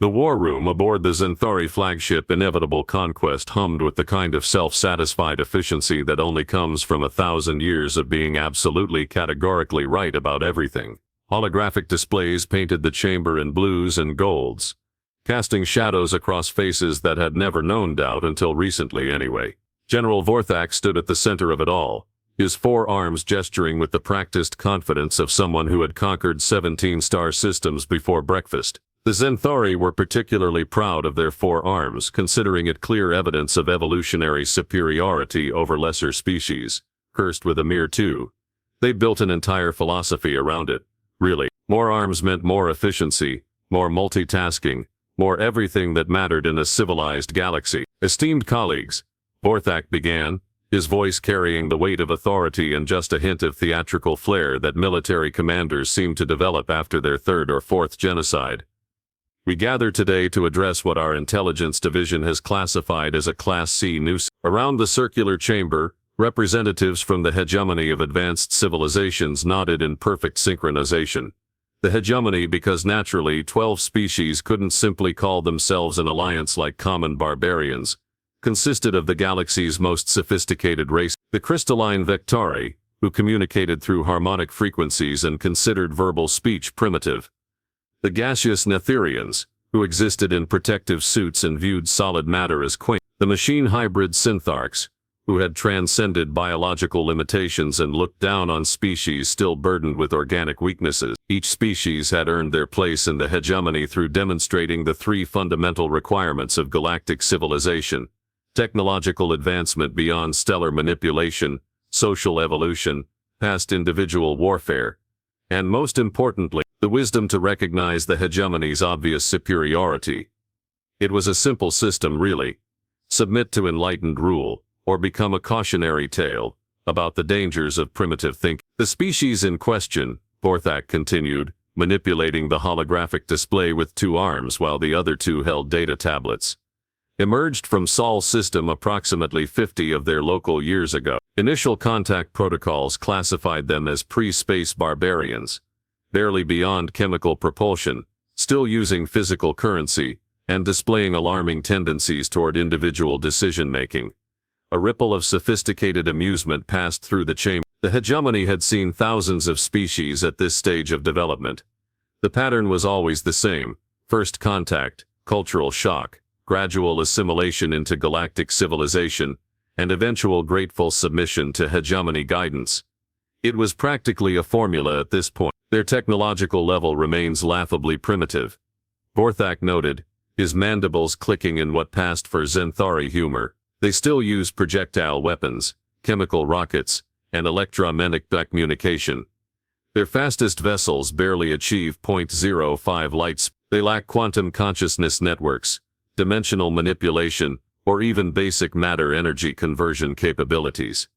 The war room aboard the Zenthari flagship Inevitable Conquest hummed with the kind of self-satisfied efficiency that only comes from 1,000 years of being absolutely categorically right about everything. Holographic displays painted the chamber in blues and golds, casting shadows across faces that had never known doubt until recently anyway. General Vorthak stood at the center of it all, his forearms gesturing with the practiced confidence of someone who had conquered 17 star systems before breakfast. The Zenthari were particularly proud of their forearms, considering it clear evidence of evolutionary superiority over lesser species, cursed with a mere 2. They built an entire philosophy around it. Really, more arms meant more efficiency, more multitasking, more everything that mattered in a civilized galaxy. Esteemed colleagues, Vorthak began, his voice carrying the weight of authority and just a hint of theatrical flair that military commanders seemed to develop after their 3rd or 4th genocide. We gather today to address what our intelligence division has classified as a Class C nuisance. Around the circular chamber, representatives from the Hegemony of Advanced Civilizations nodded in perfect synchronization. The hegemony because naturally 12 species couldn't simply call themselves an alliance like common barbarians, consisted of the galaxy's most sophisticated race, the crystalline Zenthari, who communicated through harmonic frequencies and considered verbal speech primitive. The gaseous Netherians, who existed in protective suits and viewed solid matter as quaint. The machine hybrid Syntharks, who had transcended biological limitations and looked down on species still burdened with organic weaknesses. Each species had earned their place in the hegemony through demonstrating the 3 fundamental requirements of galactic civilization: technological advancement beyond stellar manipulation, social evolution, past individual warfare, and most importantly, the wisdom to recognize the hegemony's obvious superiority. It was a simple system, really. Submit to enlightened rule, or become a cautionary tale about the dangers of primitive thinking. The species in question, Vorthak continued, manipulating the holographic display with 2 arms while the other 2 held data tablets, emerged from Sol's system approximately 50 of their local years ago. Initial contact protocols classified them as pre-space barbarians, barely beyond chemical propulsion, still using physical currency, and displaying alarming tendencies toward individual decision-making. A ripple of sophisticated amusement passed through the chamber. The hegemony had seen thousands of species at this stage of development. The pattern was always the same: first contact, cultural shock, gradual assimilation into galactic civilization, and eventual grateful submission to hegemony guidance. It was practically a formula at this point. Their technological level remains laughably primitive, Vorthak noted, his mandibles clicking in what passed for Zenthari humor. They still use projectile weapons, chemical rockets, and electromagnetic communication. Their fastest vessels barely achieve 0.05 light speed. They lack quantum consciousness networks, dimensional manipulation, or even basic matter-energy conversion capabilities.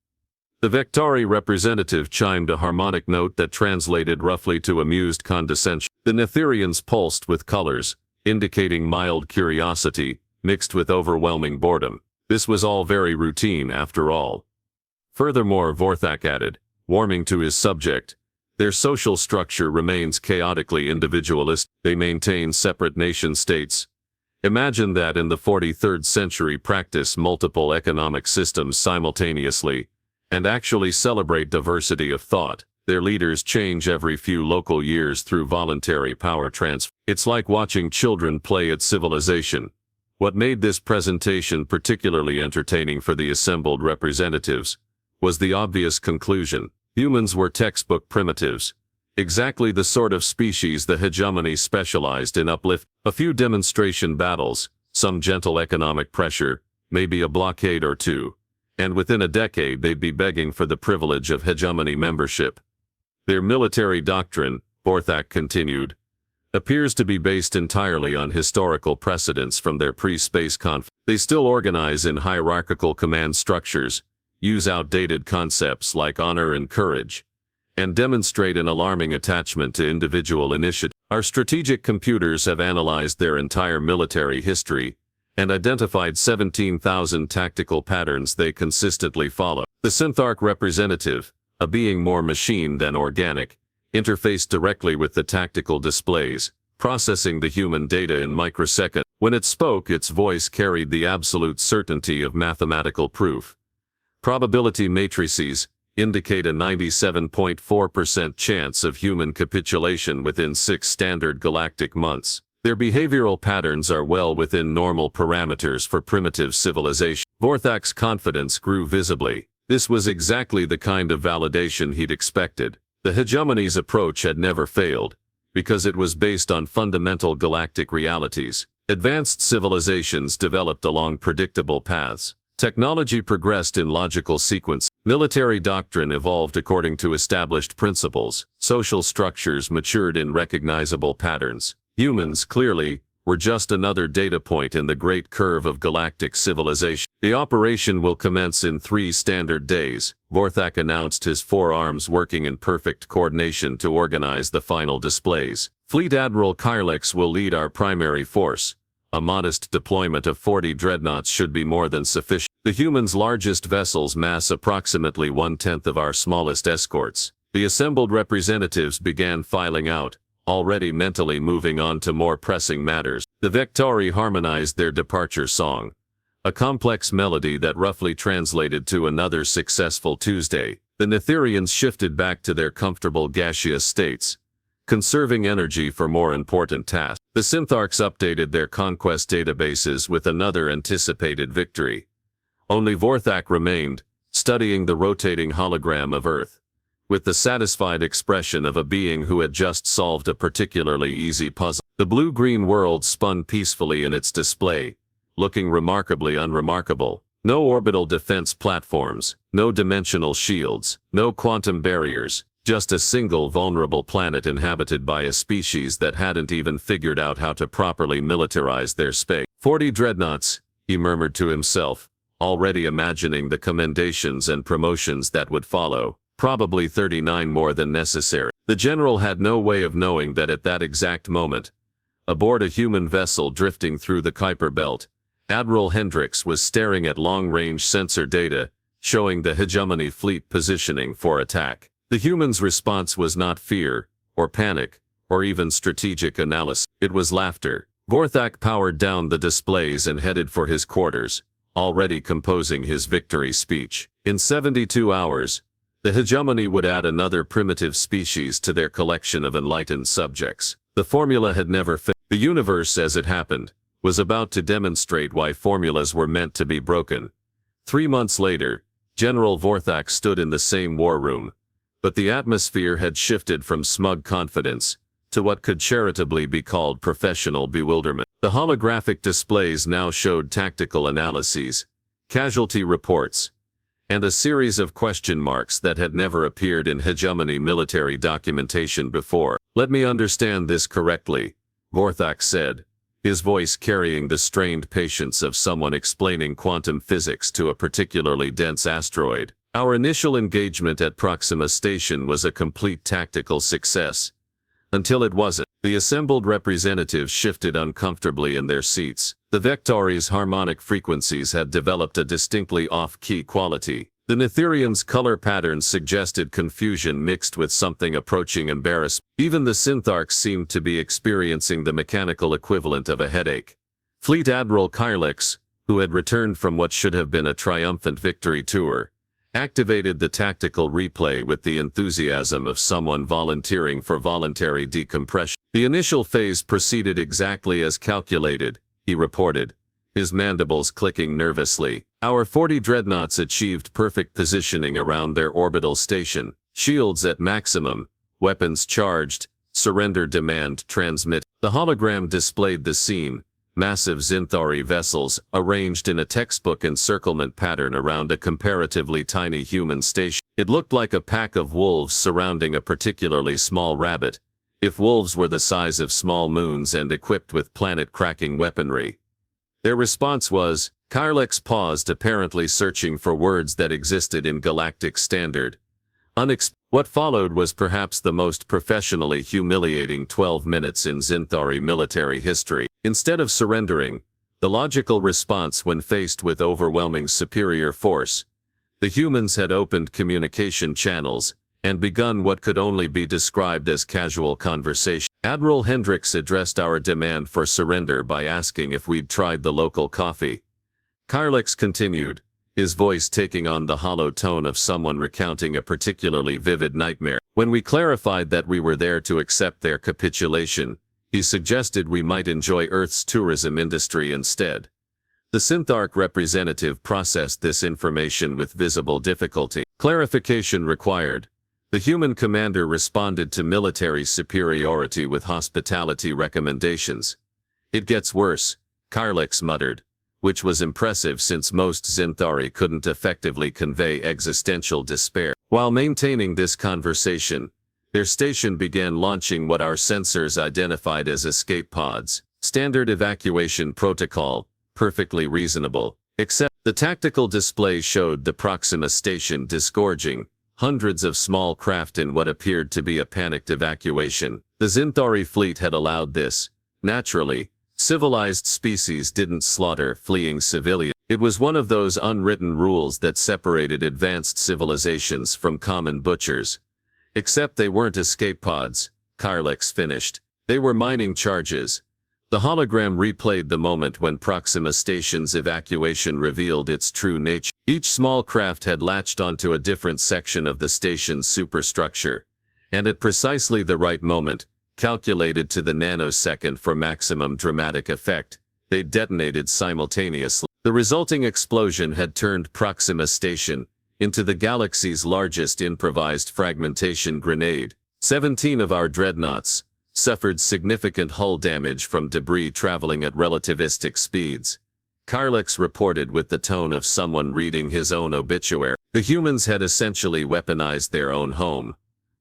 The Zenthari representative chimed a harmonic note that translated roughly to amused condescension. The Netherians pulsed with colors, indicating mild curiosity, mixed with overwhelming boredom. This was all very routine after all. Furthermore, Vorthak added, warming to his subject, their social structure remains chaotically individualist. They maintain separate nation-states. Imagine that in the 43rd century practice multiple economic systems simultaneously, and actually celebrate diversity of thought. Their leaders change every few local years through voluntary power transfer. It's like watching children play at civilization. What made this presentation particularly entertaining for the assembled representatives was the obvious conclusion. Humans were textbook primitives, exactly the sort of species the hegemony specialized in uplift. A few demonstration battles, some gentle economic pressure, maybe a blockade or 2, and within a decade they'd be begging for the privilege of hegemony membership. Their military doctrine, Vorthak continued, appears to be based entirely on historical precedents from their pre-space conflict. They still organize in hierarchical command structures, use outdated concepts like honor and courage, and demonstrate an alarming attachment to individual initiative. Our strategic computers have analyzed their entire military history and identified 17,000 tactical patterns they consistently follow. The Synthark representative, a being more machine than organic, interfaced directly with the tactical displays, processing the human data in microseconds. When it spoke, its voice carried the absolute certainty of mathematical proof. Probability matrices indicate a 97.4% chance of human capitulation within 6 standard galactic months. Their behavioral patterns are well within normal parameters for primitive civilization. Vorthak's confidence grew visibly. This was exactly the kind of validation he'd expected. The hegemony's approach had never failed, because it was based on fundamental galactic realities. Advanced civilizations developed along predictable paths. Technology progressed in logical sequence. Military doctrine evolved according to established principles. Social structures matured in recognizable patterns. Humans, clearly, were just another data point in the great curve of galactic civilization. The operation will commence in 3 standard days. Vorthak announced, his 4 arms working in perfect coordination to organize the final displays. Fleet Admiral Kyrlex will lead our primary force. A modest deployment of 40 dreadnoughts should be more than sufficient. The humans' largest vessels mass approximately 1/10 of our smallest escorts. The assembled representatives began filing out, already mentally moving on to more pressing matters. The Zenthari harmonized their departure song, a complex melody that roughly translated to another successful Tuesday. The Netherians shifted back to their comfortable gaseous states, conserving energy for more important tasks. The Syntharks updated their conquest databases with another anticipated victory. Only Vorthak remained, studying the rotating hologram of Earth, with the satisfied expression of a being who had just solved a particularly easy puzzle. The blue-green world spun peacefully in its display, looking remarkably unremarkable. No orbital defense platforms, no dimensional shields, no quantum barriers, just a single vulnerable planet inhabited by a species that hadn't even figured out how to properly militarize their space. 40 dreadnoughts, he murmured to himself, already imagining the commendations and promotions that would follow. Probably 39 more than necessary. The general had no way of knowing that at that exact moment, aboard a human vessel drifting through the Kuiper Belt, Admiral Hendricks was staring at long-range sensor data, showing the hegemony fleet positioning for attack. The human's response was not fear, or panic, or even strategic analysis. It was laughter. Vorthak powered down the displays and headed for his quarters, already composing his victory speech. In 72 hours, the hegemony would add another primitive species to their collection of enlightened subjects. The formula had never failed. The universe, as it happened, was about to demonstrate why formulas were meant to be broken. 3 months later, General Vorthak stood in the same war room, but the atmosphere had shifted from smug confidence to what could charitably be called professional bewilderment. The holographic displays now showed tactical analyses, casualty reports, and a series of question marks that had never appeared in hegemony military documentation before. "Let me understand this correctly," Vorthak said, his voice carrying the strained patience of someone explaining quantum physics to a particularly dense asteroid. "Our initial engagement at Proxima Station was a complete tactical success. Until it wasn't." The assembled representatives shifted uncomfortably in their seats. The Zenthari's harmonic frequencies had developed a distinctly off-key quality. The Netherians' color patterns suggested confusion mixed with something approaching embarrassment. Even the Syntharks seemed to be experiencing the mechanical equivalent of a headache. Fleet Admiral Kyrlex, who had returned from what should have been a triumphant victory tour, activated the tactical replay with the enthusiasm of someone volunteering for voluntary decompression. "The initial phase proceeded exactly as calculated," he reported, his mandibles clicking nervously. "Our 40 dreadnoughts achieved perfect positioning around their orbital station. Shields at maximum, weapons charged, surrender demand transmit." The hologram displayed the scene. Massive Zenthari vessels, arranged in a textbook encirclement pattern around a comparatively tiny human station. It looked like a pack of wolves surrounding a particularly small rabbit, if wolves were the size of small moons and equipped with planet-cracking weaponry. Their response was, Kyrlex paused, apparently searching for words that existed in galactic standard. What followed was perhaps the most professionally humiliating 12 minutes in Zenthari military history. Instead of surrendering, the logical response when faced with overwhelming superior force, the humans had opened communication channels and begun what could only be described as casual conversation. Admiral Hendricks addressed our demand for surrender by asking if we'd tried the local coffee. Karlix continued, his voice taking on the hollow tone of someone recounting a particularly vivid nightmare. When we clarified that we were there to accept their capitulation, he suggested we might enjoy Earth's tourism industry instead. The Syntharch representative processed this information with visible difficulty. Clarification required. The human commander responded to military superiority with hospitality recommendations. It gets worse, Karlix muttered, which was impressive since most Zenthari couldn't effectively convey existential despair. While maintaining this conversation, their station began launching what our sensors identified as escape pods. Standard evacuation protocol, perfectly reasonable, except the tactical display showed the Proxima station disgorging hundreds of small craft in what appeared to be a panicked evacuation. The Zenthari fleet had allowed this. Naturally, civilized species didn't slaughter fleeing civilians. It was one of those unwritten rules that separated advanced civilizations from common butchers. Except they weren't escape pods, Karlix finished. They were mining charges. The hologram replayed the moment when Proxima Station's evacuation revealed its true nature. Each small craft had latched onto a different section of the station's superstructure, and at precisely the right moment, calculated to the nanosecond for maximum dramatic effect, they detonated simultaneously. The resulting explosion had turned Proxima Station into the galaxy's largest improvised fragmentation grenade. 17 of our dreadnoughts suffered significant hull damage from debris traveling at relativistic speeds. Karlix reported with the tone of someone reading his own obituary. The humans had essentially weaponized their own home.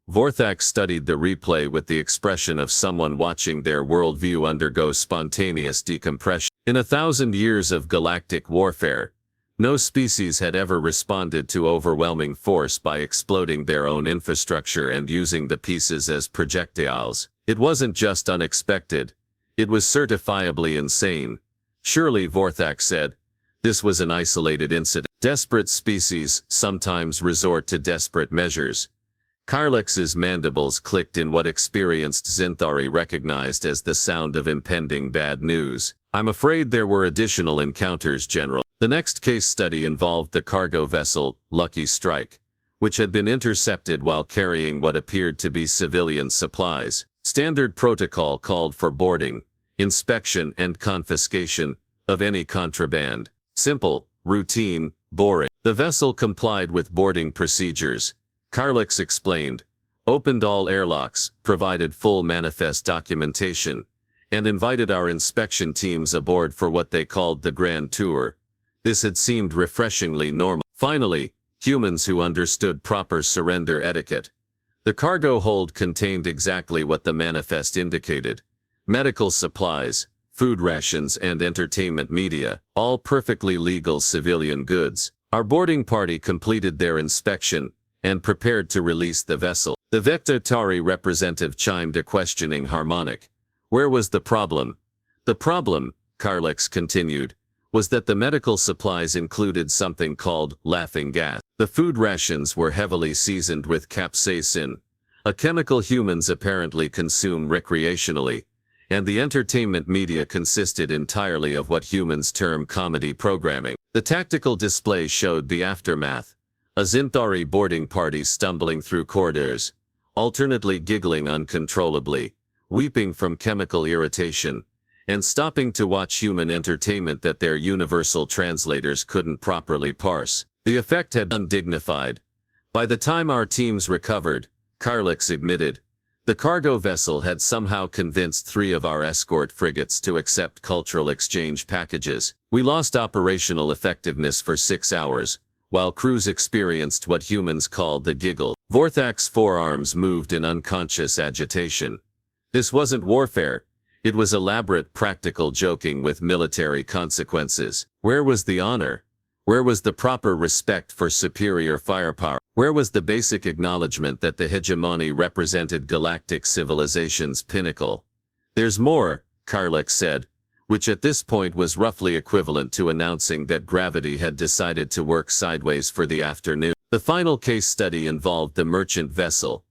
Vorthak studied the replay with the expression of someone watching their worldview undergo spontaneous decompression. In 1,000 years of galactic warfare, no species had ever responded to overwhelming force by exploding their own infrastructure and using the pieces as projectiles. It wasn't just unexpected, it was certifiably insane. Surely, Vorthak said, this was an isolated incident. Desperate species sometimes resort to desperate measures. Karlix's mandibles clicked in what experienced Zenthari recognized as the sound of impending bad news. I'm afraid there were additional encounters, General. The next case study involved the cargo vessel, Lucky Strike, which had been intercepted while carrying what appeared to be civilian supplies. Standard protocol called for boarding, inspection and confiscation of any contraband. Simple, routine, boring. The vessel complied with boarding procedures. Karlix explained, opened all airlocks, provided full manifest documentation, and invited our inspection teams aboard for what they called the Grand Tour. This had seemed refreshingly normal. Finally, humans who understood proper surrender etiquette. The cargo hold contained exactly what the manifest indicated. Medical supplies, food rations and entertainment media, all perfectly legal civilian goods. Our boarding party completed their inspection and prepared to release the vessel. The Zenthari representative chimed a questioning harmonic. Where was the problem? The problem, Karlix continued, was that the medical supplies included something called laughing gas. The food rations were heavily seasoned with capsaicin, a chemical humans apparently consume recreationally, and the entertainment media consisted entirely of what humans term comedy programming. The tactical display showed the aftermath. A Zenthari boarding party stumbling through corridors, alternately giggling uncontrollably, weeping from chemical irritation, and stopping to watch human entertainment that their universal translators couldn't properly parse. The effect had been undignified. By the time our teams recovered, Karlix admitted, the cargo vessel had somehow convinced 3 of our escort frigates to accept cultural exchange packages. We lost operational effectiveness for 6 hours, while crews experienced what humans called the giggle. Vorthak's forearms moved in unconscious agitation. This wasn't warfare. It was elaborate practical joking with military consequences. Where was the honor? Where was the proper respect for superior firepower? Where was the basic acknowledgement that the hegemony represented galactic civilization's pinnacle? There's more, Karlix said, which at this point was roughly equivalent to announcing that gravity had decided to work sideways for the afternoon. The final case study involved the merchant vessel.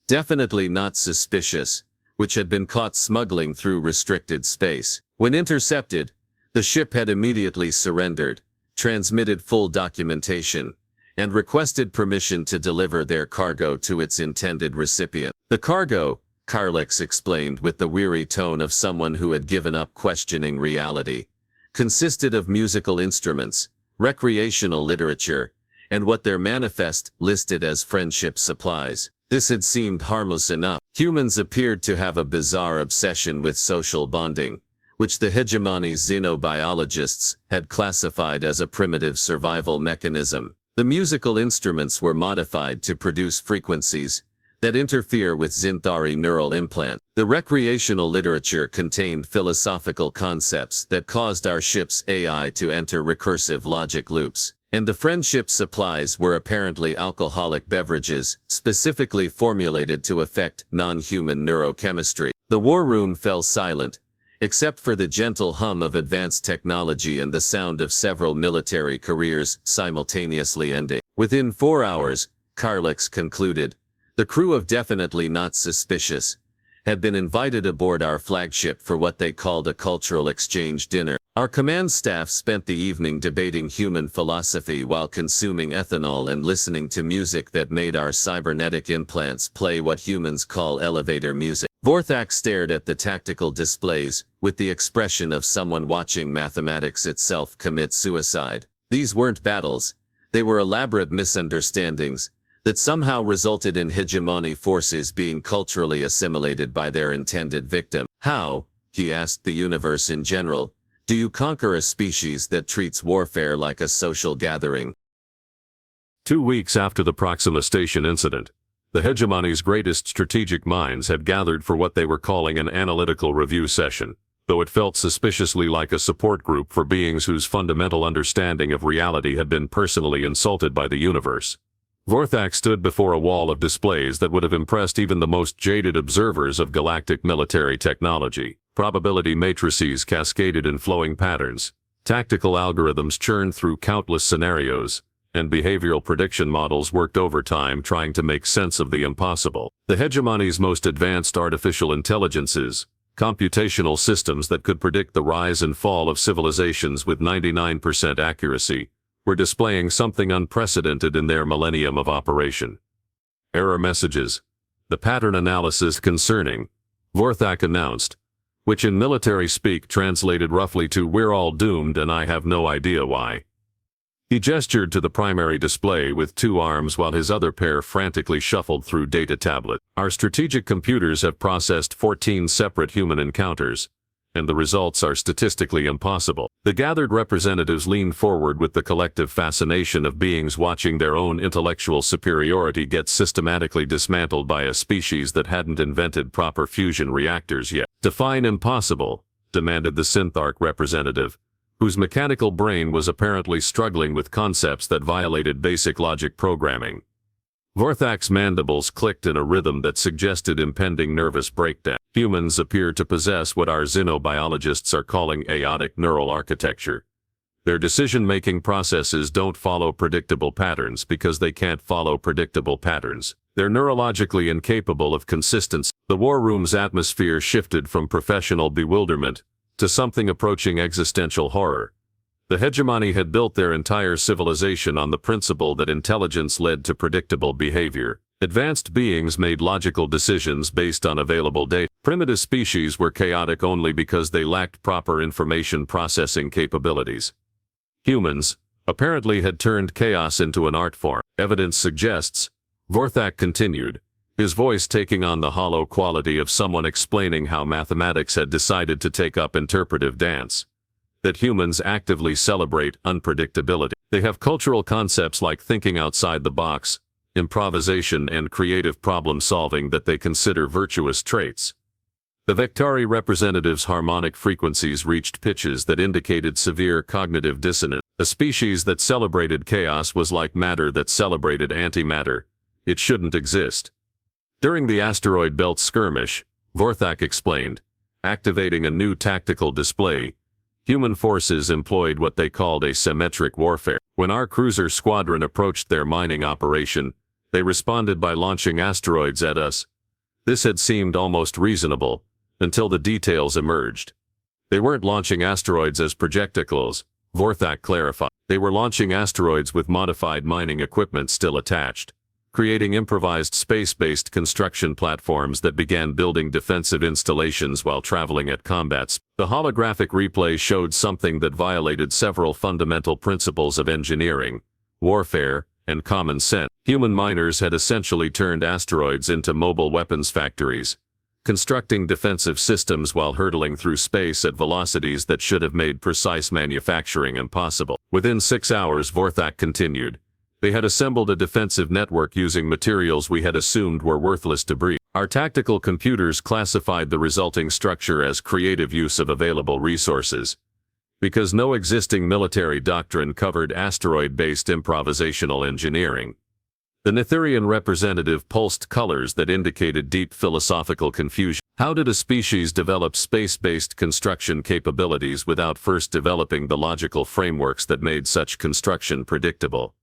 Definitely not suspicious, which had been caught smuggling through restricted space. When intercepted, the ship had immediately surrendered, transmitted full documentation, and requested permission to deliver their cargo to its intended recipient. The cargo, Karlix explained with the weary tone of someone who had given up questioning reality, consisted of musical instruments, recreational literature, and what their manifest listed as friendship supplies. This had seemed harmless enough. Humans appeared to have a bizarre obsession with social bonding, which the Hegemony xenobiologists had classified as a primitive survival mechanism. The musical instruments were modified to produce frequencies that interfere with Zenthari neural implants. The recreational literature contained philosophical concepts that caused our ship's AI to enter recursive logic loops. And the friendship supplies were apparently alcoholic beverages, specifically formulated to affect non-human neurochemistry. The war room fell silent, except for the gentle hum of advanced technology and the sound of several military careers simultaneously ending. Within 4 hours, Karlix concluded, the crew of Definitely Not Suspicious had been invited aboard our flagship for what they called a cultural exchange dinner. Our command staff spent the evening debating human philosophy while consuming ethanol and listening to music that made our cybernetic implants play what humans call elevator music. Vorthak stared at the tactical displays with the expression of someone watching mathematics itself commit suicide. These weren't battles, they were elaborate misunderstandings that somehow resulted in hegemony forces being culturally assimilated by their intended victim. How, he asked the universe in general, do you conquer a species that treats warfare like a social gathering? 2 weeks after the Proxima Station incident, the Hegemony's greatest strategic minds had gathered for what they were calling an analytical review session, though it felt suspiciously like a support group for beings whose fundamental understanding of reality had been personally insulted by the universe. Vorthak stood before a wall of displays that would have impressed even the most jaded observers of galactic military technology. Probability matrices cascaded in flowing patterns, tactical algorithms churned through countless scenarios, and behavioral prediction models worked overtime trying to make sense of the impossible. The Hegemony's most advanced artificial intelligences, computational systems that could predict the rise and fall of civilizations with 99% accuracy, were displaying something unprecedented in their millennium of operation. Error messages. The pattern analysis concerning, Vorthak announced, which in military speak translated roughly to "We're all doomed and I have no idea why." He gestured to the primary display with 2 arms while his other pair frantically shuffled through data tablet. Our strategic computers have processed 14 separate human encounters, and the results are statistically impossible. The gathered representatives leaned forward with the collective fascination of beings watching their own intellectual superiority get systematically dismantled by a species that hadn't invented proper fusion reactors yet. "Define impossible," demanded the Syntharch representative, whose mechanical brain was apparently struggling with concepts that violated basic logic programming. Vorthak's mandibles clicked in a rhythm that suggested impending nervous breakdown. Humans appear to possess what our xenobiologists are calling aortic neural architecture. Their decision-making processes don't follow predictable patterns because they can't follow predictable patterns. They're neurologically incapable of consistency. The war room's atmosphere shifted from professional bewilderment to something approaching existential horror. The Hegemony had built their entire civilization on the principle that intelligence led to predictable behavior. Advanced beings made logical decisions based on available data. Primitive species were chaotic only because they lacked proper information processing capabilities. Humans, apparently, had turned chaos into an art form. Evidence suggests, Vorthak continued, his voice taking on the hollow quality of someone explaining how mathematics had decided to take up interpretive dance, that humans actively celebrate unpredictability. They have cultural concepts like thinking outside the box, improvisation, and creative problem-solving that they consider virtuous traits. The Zenthari representatives' harmonic frequencies reached pitches that indicated severe cognitive dissonance. A species that celebrated chaos was like matter that celebrated antimatter. It shouldn't exist. During the asteroid belt skirmish, Vorthak explained, activating a new tactical display, human forces employed what they called asymmetric warfare. When our cruiser squadron approached their mining operation, they responded by launching asteroids at us, This had seemed almost reasonable, until the details emerged. They weren't launching asteroids as projectiles, Vorthak clarified. They were launching asteroids with modified mining equipment still attached, creating improvised space-based construction platforms that began building defensive installations while traveling at combat speed. The holographic replay showed something that violated several fundamental principles of engineering, warfare, and common sense. Human miners had essentially turned asteroids into mobile weapons factories, constructing defensive systems while hurtling through space at velocities that should have made precise manufacturing impossible. Within 6 hours, Vorthak continued, they had assembled a defensive network using materials we had assumed were worthless debris. Our tactical computers classified the resulting structure as creative use of available resources, because no existing military doctrine covered asteroid-based improvisational engineering. The Netherian representative pulsed colors that indicated deep philosophical confusion. How did a species develop space-based construction capabilities without first developing the logical frameworks that made such construction predictable?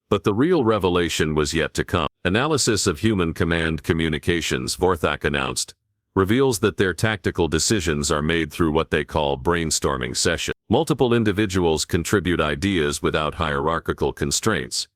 But the real revelation was yet to come. Analysis of human command communications, Vorthak announced, reveals that their tactical decisions are made through what they call brainstorming sessions. Multiple individuals contribute ideas without hierarchical constraints,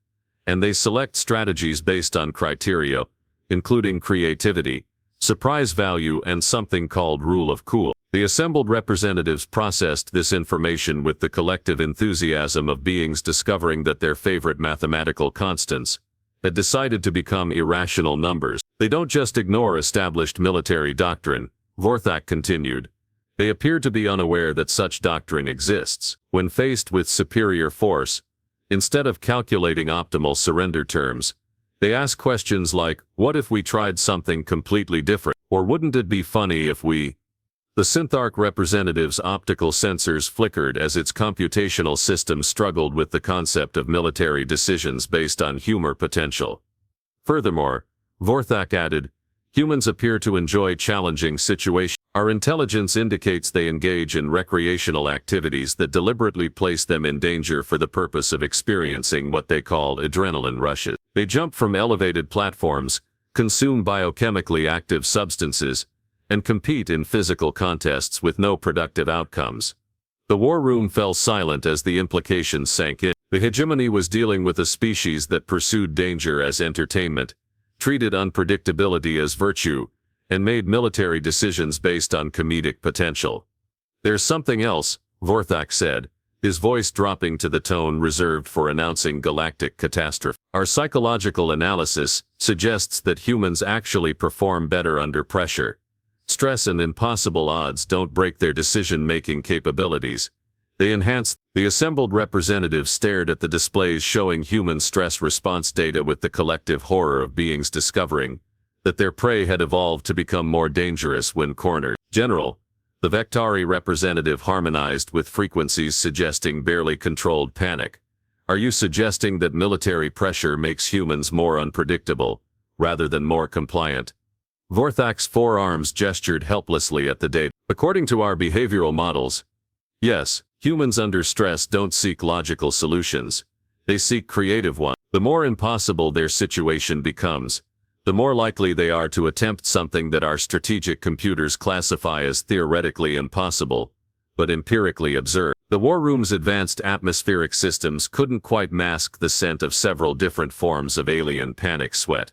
and they select strategies based on criteria, including creativity, surprise value, and something called rule of cool. The assembled representatives processed this information with the collective enthusiasm of beings discovering that their favorite mathematical constants had decided to become irrational numbers. They don't just ignore established military doctrine, Vorthak continued. They appear to be unaware that such doctrine exists. When faced with superior force, instead of calculating optimal surrender terms, they ask questions like, what if we tried something completely different? Or wouldn't it be funny if we... The Zenthari representative's optical sensors flickered as its computational system struggled with the concept of military decisions based on humor potential. Furthermore, Vorthak added, humans appear to enjoy challenging situations. Our intelligence indicates they engage in recreational activities that deliberately place them in danger for the purpose of experiencing what they call adrenaline rushes. They jump from elevated platforms, consume biochemically active substances, and compete in physical contests with no productive outcomes. The war room fell silent as the implications sank in. The hegemony was dealing with a species that pursued danger as entertainment, treated unpredictability as virtue, and made military decisions based on comedic potential. There's something else, Vorthak said, his voice dropping to the tone reserved for announcing galactic catastrophe. Our psychological analysis suggests that humans actually perform better under pressure. Stress and impossible odds don't break their decision-making capabilities. They enhance. The assembled representatives stared at the displays showing human stress response data with the collective horror of beings discovering that their prey had evolved to become more dangerous when cornered. General, the Zenthari representative harmonized with frequencies suggesting barely controlled panic. Are you suggesting that military pressure makes humans more unpredictable, rather than more compliant? Vorthak's forearms gestured helplessly at the data. According to our behavioral models, yes, humans under stress don't seek logical solutions. They seek creative ones. The more impossible their situation becomes, the more likely they are to attempt something that our strategic computers classify as theoretically impossible, but empirically absurd. The war room's advanced atmospheric systems couldn't quite mask the scent of several different forms of alien panic sweat.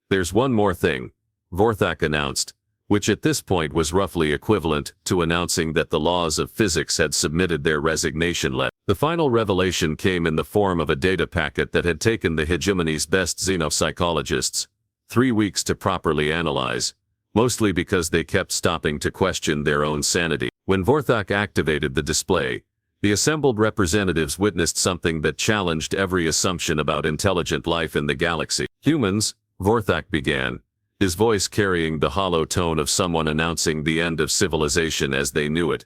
There's one more thing, Vorthak announced, which at this point was roughly equivalent to announcing that the laws of physics had submitted their resignation letter. The final revelation came in the form of a data packet that had taken the hegemony's best xenopsychologists 3 weeks to properly analyze, mostly because they kept stopping to question their own sanity. When Vorthak activated the display, the assembled representatives witnessed something that challenged every assumption about intelligent life in the galaxy. Humans, Vorthak began, his voice carrying the hollow tone of someone announcing the end of civilization as they knew it,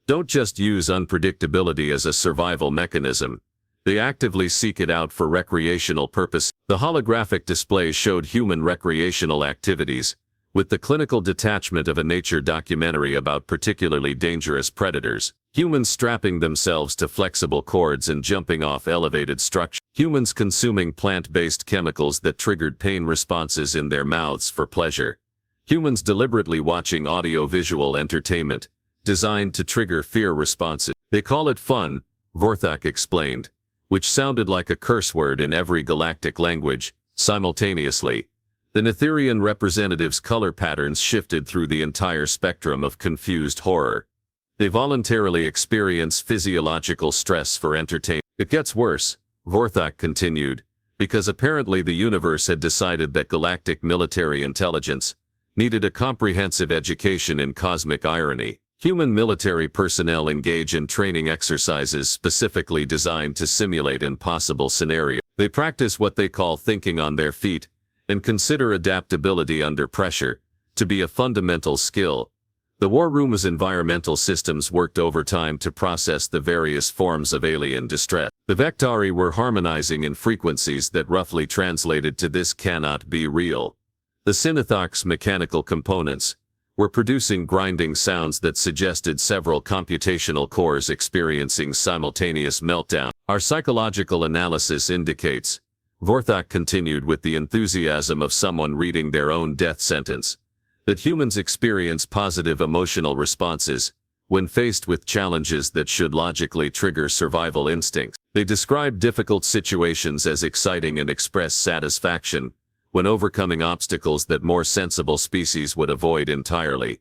don't just use unpredictability as a survival mechanism. They actively seek it out for recreational purpose. The holographic display showed human recreational activities, with the clinical detachment of a nature documentary about particularly dangerous predators. Humans strapping themselves to flexible cords and jumping off elevated structures. Humans consuming plant-based chemicals that triggered pain responses in their mouths for pleasure. Humans deliberately watching audio-visual entertainment, designed to trigger fear responses. They call it fun, Vorthak explained, which sounded like a curse word in every galactic language. Simultaneously, the Netherian representatives' color patterns shifted through the entire spectrum of confused horror. They voluntarily experience physiological stress for entertainment. It gets worse, Vorthak continued, because apparently the universe had decided that galactic military intelligence needed a comprehensive education in cosmic irony. Human military personnel engage in training exercises specifically designed to simulate impossible scenarios. They practice what they call thinking on their feet, and consider adaptability under pressure to be a fundamental skill. The War Room's environmental systems worked overtime to process the various forms of alien distress. The Vectari were harmonizing in frequencies that roughly translated to "this cannot be real." The Synethok's mechanical components were producing grinding sounds that suggested several computational cores experiencing simultaneous meltdown. Our psychological analysis indicates, Vorthak continued with the enthusiasm of someone reading their own death sentence, that humans experience positive emotional responses when faced with challenges that should logically trigger survival instincts. They describe difficult situations as exciting and express satisfaction when overcoming obstacles that more sensible species would avoid entirely.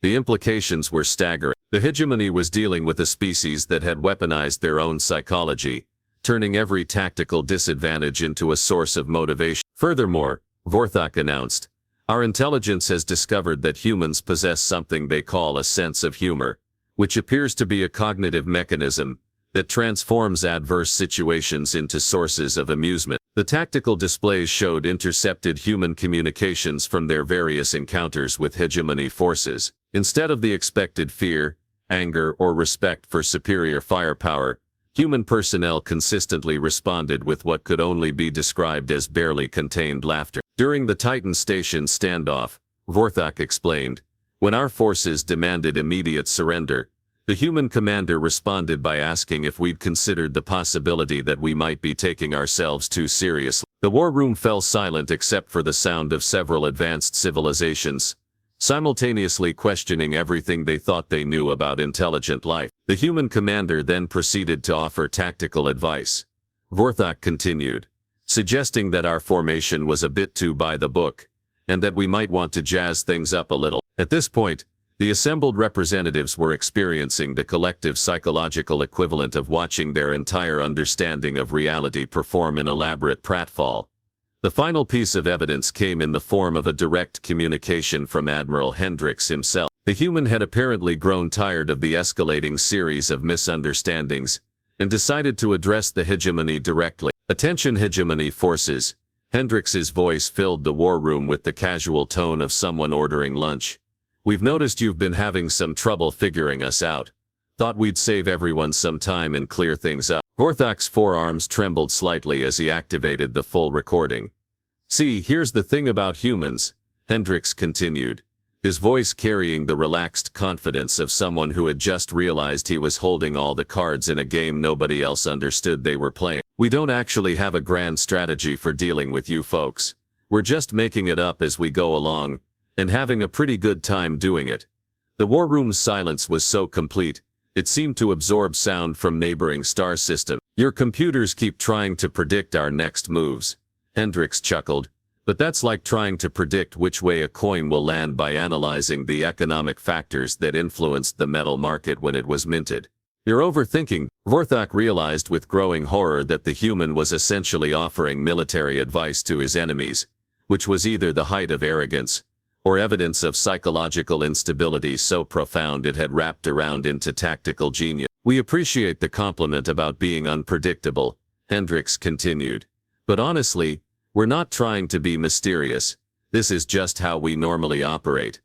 The implications were staggering. The hegemony was dealing with a species that had weaponized their own psychology, turning every tactical disadvantage into a source of motivation. Furthermore, Vorthak announced, our intelligence has discovered that humans possess something they call a sense of humor, which appears to be a cognitive mechanism that transforms adverse situations into sources of amusement. The tactical displays showed intercepted human communications from their various encounters with hegemony forces. Instead of the expected fear, anger, or respect for superior firepower, human personnel consistently responded with what could only be described as barely contained laughter. During the Titan Station standoff, Vorthak explained, when our forces demanded immediate surrender, the human commander responded by asking if we'd considered the possibility that we might be taking ourselves too seriously. The war room fell silent except for the sound of several advanced civilizations, simultaneously questioning everything they thought they knew about intelligent life. The human commander then proceeded to offer tactical advice. Vorthak continued, suggesting that our formation was a bit too by the book, and that we might want to jazz things up a little. At this point, the assembled representatives were experiencing the collective psychological equivalent of watching their entire understanding of reality perform an elaborate pratfall. The final piece of evidence came in the form of a direct communication from Admiral Hendricks himself. The human had apparently grown tired of the escalating series of misunderstandings, and decided to address the hegemony directly. Attention hegemony forces. Hendricks's voice filled the war room with the casual tone of someone ordering lunch. We've noticed you've been having some trouble figuring us out. Thought we'd save everyone some time and clear things up. Vorthak's forearms trembled slightly as he activated the full recording. See, here's the thing about humans, Hendricks continued, his voice carrying the relaxed confidence of someone who had just realized he was holding all the cards in a game nobody else understood they were playing. We don't actually have a grand strategy for dealing with you folks. We're just making it up as we go along, and having a pretty good time doing it. The war room's silence was so complete, it seemed to absorb sound from neighboring star systems. Your computers keep trying to predict our next moves, Hendricks chuckled, but that's like trying to predict which way a coin will land by analyzing the economic factors that influenced the metal market when it was minted. You're overthinking. Vorthak realized with growing horror that the human was essentially offering military advice to his enemies, which was either the height of arrogance, or evidence of psychological instability so profound it had wrapped around into tactical genius. We appreciate the compliment about being unpredictable, Hendricks continued. But honestly, we're not trying to be mysterious. This is just how we normally operate.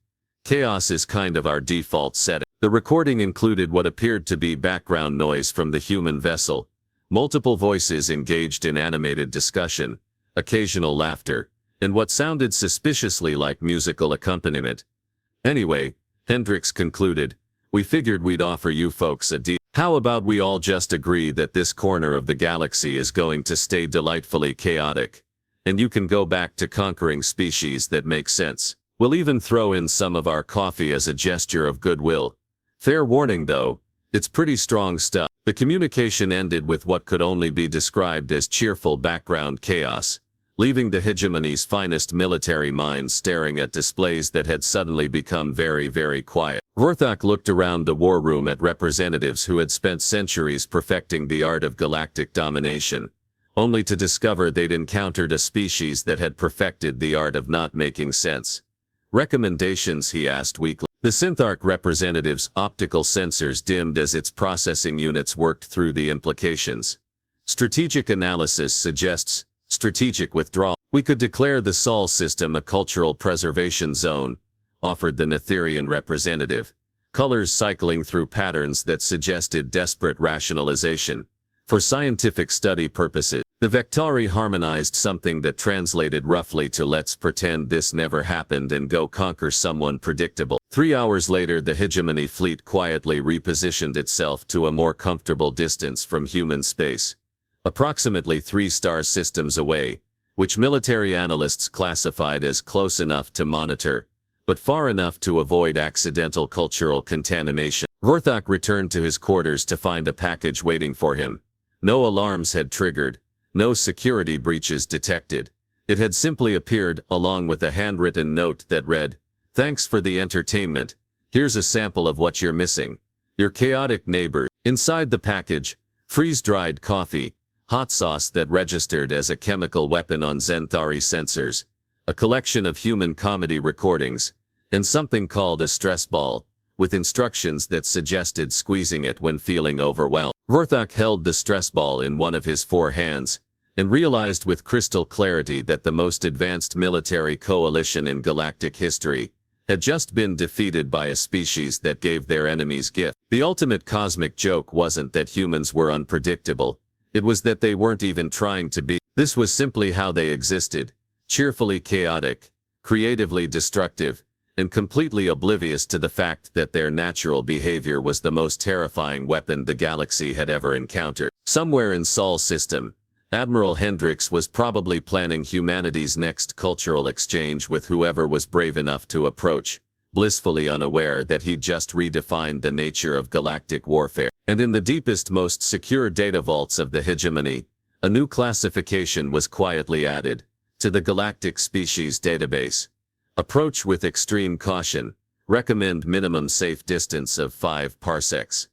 Chaos is kind of our default setting. The recording included what appeared to be background noise from the human vessel, multiple voices engaged in animated discussion, occasional laughter, and what sounded suspiciously like musical accompaniment. Anyway, Hendricks concluded, we figured we'd offer you folks a deal. How about we all just agree that this corner of the galaxy is going to stay delightfully chaotic, and you can go back to conquering species that make sense. We'll even throw in some of our coffee as a gesture of goodwill. Fair warning though, it's pretty strong stuff. The communication ended with what could only be described as cheerful background chaos, leaving the hegemony's finest military minds staring at displays that had suddenly become very, very quiet. Vorthak looked around the war room at representatives who had spent centuries perfecting the art of galactic domination, only to discover they'd encountered a species that had perfected the art of not making sense. Recommendations, he asked weakly. The Zenthari representative's optical sensors dimmed as its processing units worked through the implications. Strategic analysis suggests strategic withdrawal. We could declare the Sol system a cultural preservation zone, offered the Netherian representative, colors cycling through patterns that suggested desperate rationalization. For scientific study purposes, the Zenthari harmonized something that translated roughly to "let's pretend this never happened and go conquer someone predictable." 3 hours later, the hegemony fleet quietly repositioned itself to a more comfortable distance from human space, approximately 3 star systems away, which military analysts classified as close enough to monitor, but far enough to avoid accidental cultural contamination. Vorthak returned to his quarters to find a package waiting for him. No alarms had triggered, no security breaches detected. It had simply appeared, along with a handwritten note that read, "Thanks for the entertainment. Here's a sample of what you're missing. Your chaotic neighbor." Inside the package, freeze-dried coffee, hot sauce that registered as a chemical weapon on Zenthari sensors, a collection of human comedy recordings, and something called a stress ball, with instructions that suggested squeezing it when feeling overwhelmed. Vorthak held the stress ball in one of his 4 hands, and realized with crystal clarity that the most advanced military coalition in galactic history had just been defeated by a species that gave their enemies gift. The ultimate cosmic joke wasn't that humans were unpredictable, it was that they weren't even trying to be. This was simply how they existed, cheerfully chaotic, creatively destructive, and completely oblivious to the fact that their natural behavior was the most terrifying weapon the galaxy had ever encountered. Somewhere in Sol's system, Admiral Hendrix was probably planning humanity's next cultural exchange with whoever was brave enough to approach, blissfully unaware that he'd just redefined the nature of galactic warfare. And in the deepest, most secure data vaults of the hegemony, a new classification was quietly added to the Galactic Species Database. Approach with extreme caution. Recommend minimum safe distance of 5 parsecs.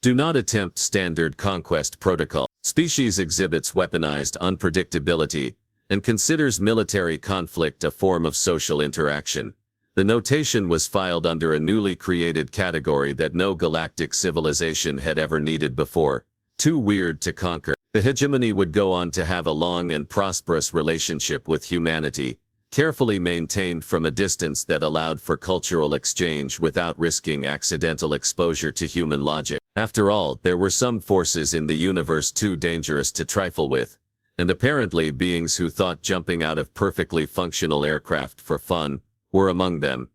Do not attempt standard conquest protocol. Species exhibits weaponized unpredictability and considers military conflict a form of social interaction. The notation was filed under a newly created category that no galactic civilization had ever needed before. Too weird to conquer. The hegemony would go on to have a long and prosperous relationship with humanity, carefully maintained from a distance that allowed for cultural exchange without risking accidental exposure to human logic. After all, there were some forces in the universe too dangerous to trifle with, and apparently beings who thought jumping out of perfectly functional aircraft for fun were among them.